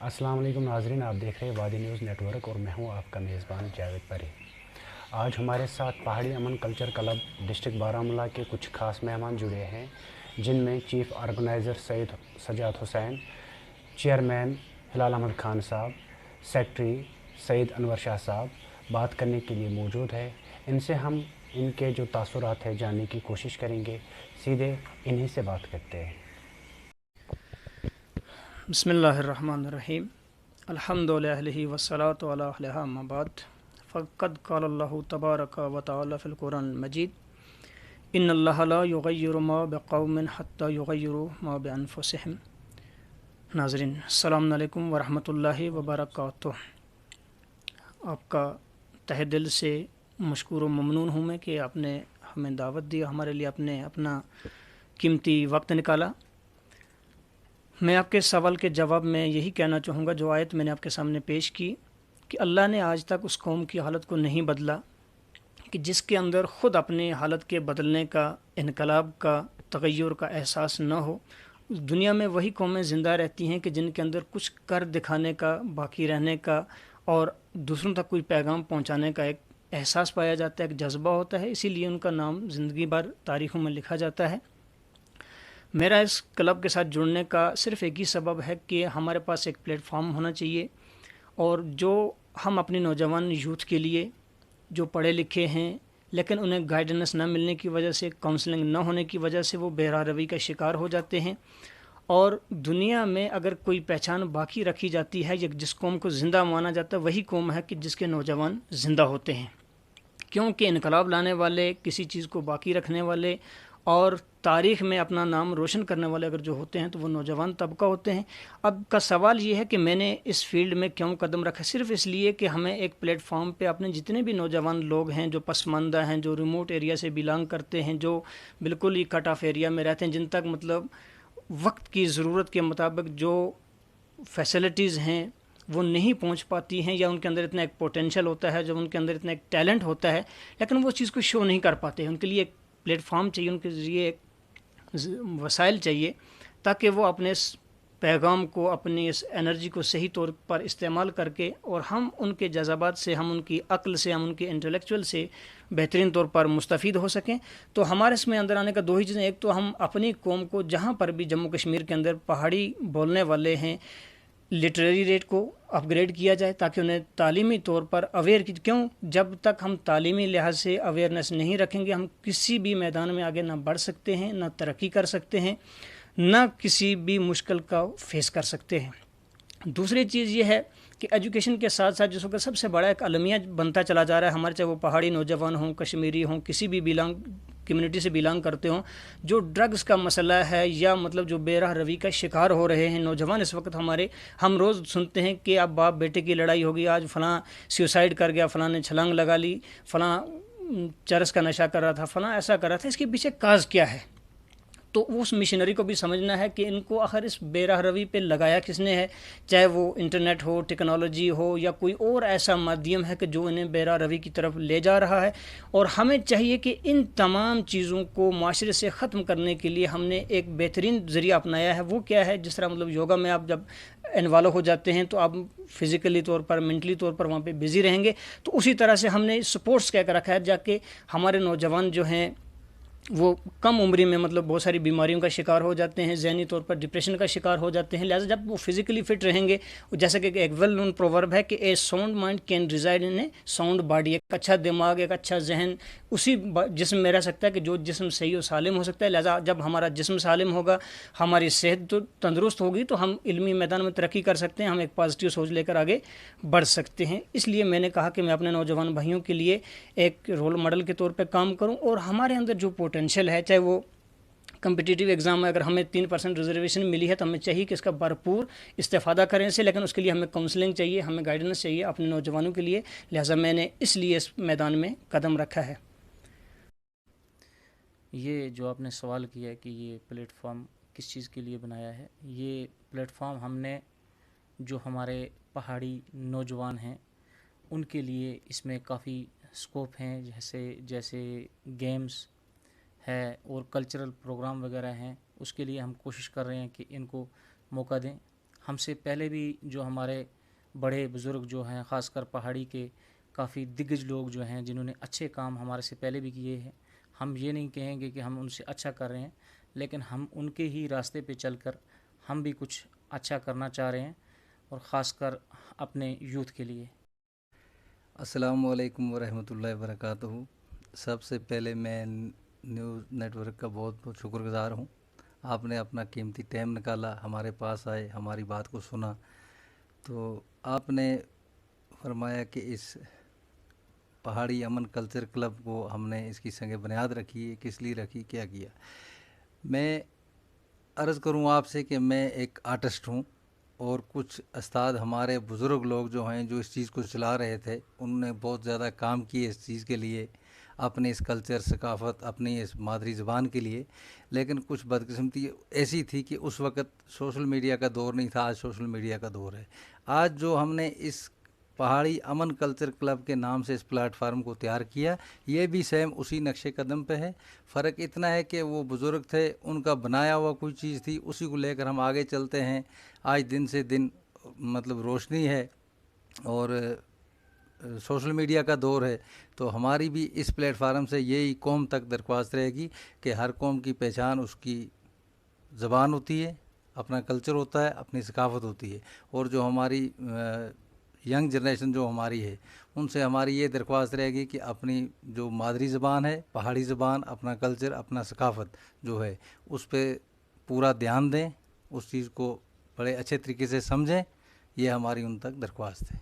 अस्सलाम वालेकुम नाज़रीन, आप देख रहे हैं वादी न्यूज़ नेटवर्क और मैं हूं आपका मेज़बान जावेद परी। आज हमारे साथ Pahari Aman culture club district Baramulla के कुछ खास मेहमान जुड़े हैं, जिनमें chief organiser Syed Sajad Hussain, chairman Hilal Ahmed Khan साहब, सेक्रेटरी सैयद अनवर शाह साहब बात करने के लिए मौजूद है। इनसे हम इनके जो तासुरात हैं जानने की कोशिश करेंगे। सीधे इन्हीं से बात करते हैं। बिस्मिल्लाहिर्रहमानिर्रहीम अल्हम्दुलिल्लाहि वस्सलातु अला अहलिहा अम्मा बाद फ़क़द क़ाल अल्लाहु तबारक व तआला फ़िल कुरानिल मजीद इन्नल्लाहा ला युग़य्यिरु मा बिक़ौमिन हत्ता युग़य्यिरु मा बिअन्फुसिहिम। नाज़रीन, अस्सलामु अलैकुम व रहमतुल्लाहि व बरकातुहू। आपका तहे दिल से मशकूर व ममनून हूँ मैं कि आपने हमें दावत दी, हमारे लिए आपने अपना कीमती वक्त निकाला। मैं आपके सवाल के जवाब में यही कहना चाहूँगा, जो आयत मैंने आपके सामने पेश की कि अल्लाह ने आज तक उस कौम की हालत को नहीं बदला कि जिसके अंदर ख़ुद अपनी हालत के बदलने का, इनकलाब का, तग़य्युर का एहसास न हो। दुनिया में वही कौमें ज़िंदा रहती हैं कि जिनके अंदर कुछ कर दिखाने का, बाकी रहने का और दूसरों तक कोई पैगाम पहुँचाने का एक एहसास पाया जाता है, एक जज्बा होता है। इसीलिए उनका नाम ज़िंदगी भर तारीख़ों में लिखा जाता है। मेरा इस क्लब के साथ जुड़ने का सिर्फ़ एक ही सबब है कि हमारे पास एक प्लेटफॉर्म होना चाहिए और जो हम अपने नौजवान यूथ के लिए, जो पढ़े लिखे हैं लेकिन उन्हें गाइडेंस न मिलने की वजह से, काउंसलिंग न होने की वजह से वो बेराह रवी का शिकार हो जाते हैं। और दुनिया में अगर कोई पहचान बाकी रखी जाती है या जिस कौम को ज़िंदा माना जाता है, वही कौम है कि जिसके नौजवान ज़िंदा होते हैं। क्योंकि इनकलाब लाने वाले, किसी चीज़ को बाकी रखने वाले और तारीख़ में अपना नाम रोशन करने वाले अगर जो होते हैं तो वो नौजवान तबका होते हैं। अब का सवाल ये है कि मैंने इस फील्ड में क्यों कदम रखा, सिर्फ़ इसलिए कि हमें एक प्लेटफॉर्म पे अपने जितने भी नौजवान लोग हैं, जो पसमानदा हैं, जो रिमोट एरिया से बिलोंग करते हैं, जो बिल्कुल ही कट ऑफ एरिया में रहते हैं, जिन तक मतलब वक्त की ज़रूरत के मुताबिक जो फैसिलिटीज़ हैं वो नहीं पहुंच पाती हैं, या उनके अंदर इतना एक पोटेंशियल होता है, जब उनके अंदर इतना एक टैलेंट होता है लेकिन वो चीज़ को शो नहीं कर पाते हैं। उनके लिए एक प्लेटफॉर्म चाहिए, उनके ज़रिए एक वसाइल चाहिए ताकि वो अपने इस पैगाम को, अपनी इस एनर्जी को सही तौर पर इस्तेमाल करके और हम उनके जज़्बात से, हम उनकी अक्ल से, हम उनके इंटेलेक्चुअल से बेहतरीन तौर पर मुस्तफ़ीद हो सकें। तो हमारे इसमें अंदर आने का दो ही चीज़ें, एक तो हम अपनी कौम को जहाँ पर भी जम्मू कश्मीर के अंदर पहाड़ी बोलने वाले हैं, लिटरेरी रेट को अपग्रेड किया जाए ताकि उन्हें तालीमी तौर पर अवेयर की। क्यों, जब तक हम तालीमी लिहाज से अवेयरनेस नहीं रखेंगे, हम किसी भी मैदान में आगे ना बढ़ सकते हैं, ना तरक्की कर सकते हैं, ना किसी भी मुश्किल का फेस कर सकते हैं। दूसरी चीज़ ये है कि एजुकेशन के साथ साथ जिसका सबसे बड़ा एक अलमिया बनता चला जा रहा है हमारे, चाहे वो पहाड़ी नौजवान हों, कश्मीरी हों, किसी भी कम्युनिटी से बिलोंग करते हों, जो ड्रग्स का मसला है या मतलब जो बेराह रवी का शिकार हो रहे हैं नौजवान इस वक्त हमारे, हम रोज़ सुनते हैं कि अब बाप बेटे की लड़ाई होगी, आज फ़लाँ सुसाइड कर गया, फ़लाँ ने छलांग लगा ली, फ़लाँ चरस का नशा कर रहा था, फ़लाँ ऐसा कर रहा था। इसके पीछे काज क्या है? तो उस मिशनरी को भी समझना है कि इनको आखिर इस बेराह रवी पे लगाया किसने है, चाहे वो इंटरनेट हो, टेक्नोलॉजी हो या कोई और ऐसा माध्यम है कि जो इन्हें बेराह रवी की तरफ ले जा रहा है। और हमें चाहिए कि इन तमाम चीज़ों को माशरे से ख़त्म करने के लिए हमने एक बेहतरीन ज़रिया अपनाया है। वो क्या है? जिस तरह मतलब योगा में आप जब इन्वॉल्व हो जाते हैं तो आप फिज़िकली तौर पर, मेंटली तौर पर वहाँ पे बिज़ी रहेंगे, तो उसी तरह से हमने स्पोर्ट्स क्या कर रखा है, जाके हमारे नौजवान जो हैं वो कम उम्र में मतलब बहुत सारी बीमारियों का शिकार हो जाते हैं, ज़हनी तौर पर डिप्रेशन का शिकार हो जाते हैं। लिहाजा जब वो फिज़िकली फ़िट रहेंगे, जैसे कि एक वेल नोन प्रोवर्ब है कि a sound mind can reside in a sound body, एक अच्छा दिमाग, एक अच्छा जहन उसी जिस्म में रह सकता है कि जो जिस्म सही और सालिम हो सकता है। लिहाजा जब हमारा जिस्म सालिम होगा, हमारी सेहत तो तंदुरुस्त होगी, तो हम इल्मी मैदान में तरक्की कर सकते हैं, हम एक पॉजिटिव सोच लेकर आगे बढ़ सकते हैं। इसलिए मैंने कहा कि मैं अपने नौजवान भाइयों के लिए एक रोल मॉडल के तौर पर काम करूँ और हमारे अंदर जो पोटेंशियल है, चाहे वो कम्पिटिटिव एग्ज़ाम में अगर हमें 3% रिजर्वेशन मिली है तो हमें चाहिए कि इसका भरपूर इस्तेफ़ादा करें इससे, लेकिन उसके लिए हमें काउंसलिंग चाहिए, हमें गाइडेंस चाहिए अपने नौजवानों के लिए। लिहाजा मैंने इसलिए इस मैदान में कदम रखा है। ये जो आपने सवाल किया है कि ये प्लेटफॉर्म किस चीज़ के लिए बनाया है, ये प्लेटफॉर्म हमने जो हमारे पहाड़ी नौजवान हैं उनके लिए इसमें काफ़ी स्कोप हैं, जैसे जैसे गेम्स है और कल्चरल प्रोग्राम वगैरह हैं, उसके लिए हम कोशिश कर रहे हैं कि इनको मौका दें। ہم سے پہلے بھی جو ہمارے بڑے بزرگ جو ہیں، خاص کر پہاڑی کے کافی دگج لوگ جو ہیں جنہوں نے اچھے کام ہمارے سے پہلے بھی کیے ہیں، ہم یہ نہیں کہیں گے کہ ہم ان سے اچھا کر رہے ہیں، لیکن ہم ان کے ہی راستے پہ چل کر ہم بھی کچھ اچھا کرنا چاہ رہے ہیں، اور خاص کر اپنے یوتھ کے لیے۔ السلام علیکم ورحمۃ اللہ وبرکاتہ۔ سب سے پہلے میں نیوز نیٹ ورک کا بہت بہت شکر گزار ہوں۔ آپ نے اپنا قیمتی ٹائم نکالا، ہمارے پاس آئے، ہماری بات کو سنا۔ تو آپ نے فرمایا کہ اس پہاڑی امن کلچر کلب کو ہم نے اس کی سنگ بنیاد رکھی ہے، کس لیے رکھی، کیا کیا۔ میں عرض کروں آپ سے کہ میں ایک آرٹسٹ ہوں، اور کچھ استاد ہمارے بزرگ لوگ جو ہیں جو اس چیز کو چلا رہے تھے، انہوں نے بہت زیادہ کام کیے اس چیز کے لیے، اپنے اس کلچر، ثقافت، اپنی اس مادری زبان کے لیے۔ لیکن کچھ بدقسمتی ایسی تھی کہ اس وقت سوشل میڈیا کا دور نہیں تھا، آج سوشل میڈیا کا دور ہے۔ آج جو ہم نے اس پہاڑی امن کلچر کلب کے نام سے اس پلیٹ فارم کو تیار کیا، یہ بھی سیم اسی نقش قدم پہ ہے۔ فرق اتنا ہے کہ وہ بزرگ تھے، ان کا بنایا ہوا کوئی چیز تھی، اسی کو لے کر ہم آگے چلتے ہیں۔ آج دن سے دن مطلب روشنی ہے اور سوشل میڈیا کا دور ہے، تو ہماری بھی اس پلیٹ فارم سے یہی قوم تک درخواست رہے گی کہ ہر قوم کی پہچان اس کی زبان ہوتی ہے، اپنا کلچر ہوتا ہے، اپنی ثقافت ہوتی ہے۔ اور جو ہماری ینگ جنریشن جو ہماری ہے، ان سے ہماری یہ درخواست رہے گی کہ اپنی جو مادری زبان ہے، پہاڑی زبان، اپنا کلچر، اپنا ثقافت جو ہے، اس پہ پورا دھیان دیں، اس چیز کو بڑے اچھے طریقے سے سمجھیں۔ یہ ہماری ان تک درخواست ہے۔